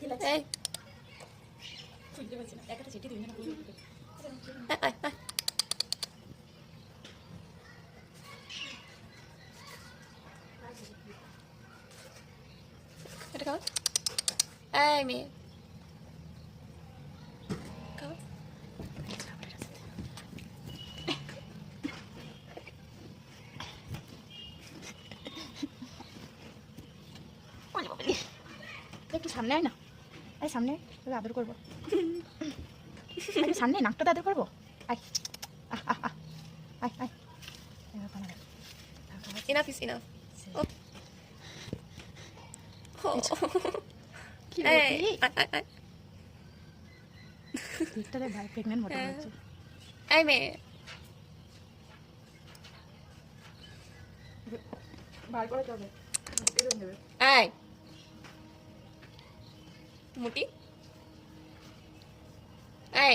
এই এটা খাও। এই মেয়ে খাও। একটু সামনে আয় না, আরে সামনে আয়, তোকে আদর করবো। একটু সামনে নাকটা আদর করবো। আয় আয় আয় আয়। Enough is enough. Oh. কি এই দেখতে ভাই প্রেগনেন্ট মতো হচ্ছে। এই মেয়ে বার করে যাবে এই মুটি এই